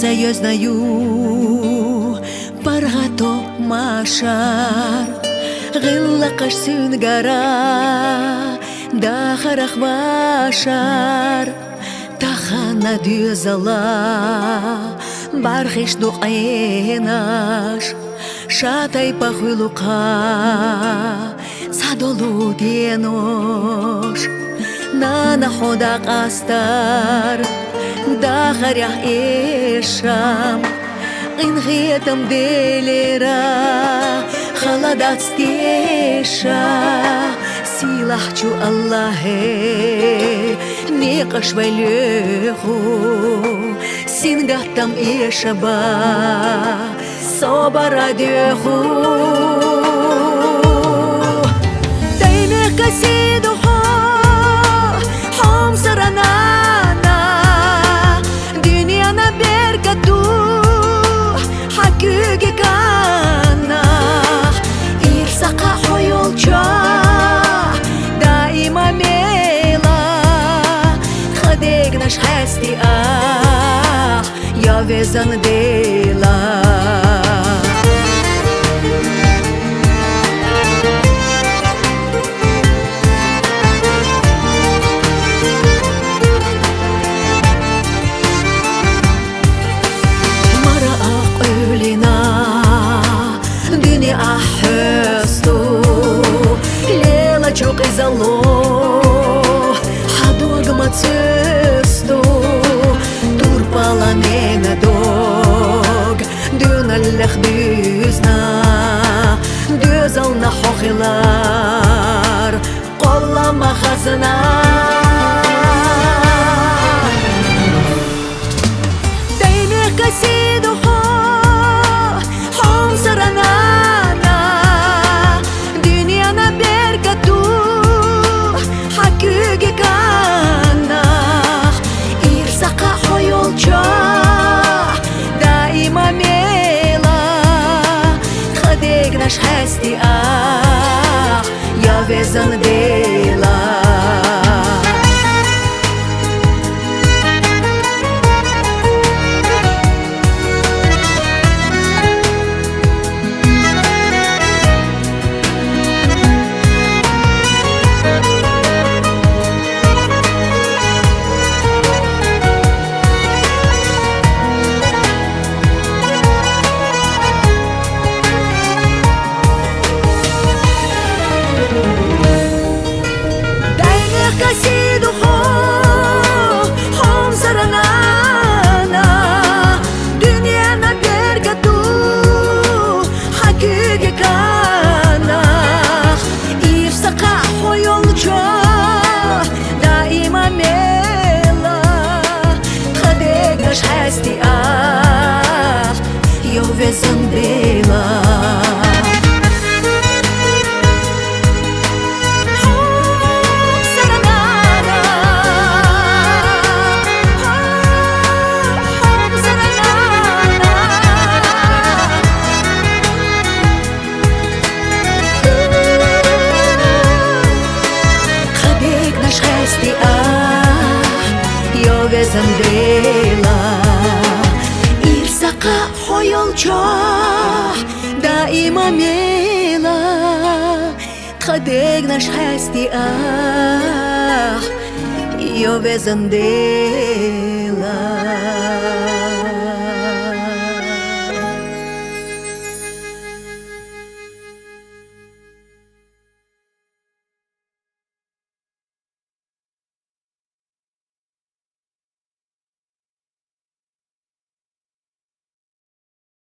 все я знаю, паргато машар, гилла кашсун гара, дахарах вашар, тахана дюзала, бархиш дуqaynаш, шатай пахуйлука, садолу денош, нана хода кастар, дахарях ишам, инхетам делера, халадат стеша, силахчу Аллахе, никаш валеху, сингатам ишаба, собарадеху. Тайме касидухо, хом саранана, дюняна бергату, хакюги кана, ирсака хойолча, даима мела, хадегнаш хасти я везан дела. Çok izalo, hadog matsesto, turpalanena dog, dönallach düzna, dözalna hoxilar, qollama xazna. Dayme kasido ho, hom saranana, dünyana bergatu. Haküge kanach, irsaqa hoyolcha, daima mela, khadegnash hasti ya vezan dela. Hasti yo vezan dela. Khadegnash hasti yo vezan dela. Irsaqa hoyolcha, daima mela, khadegnash hasti yo vezan dela.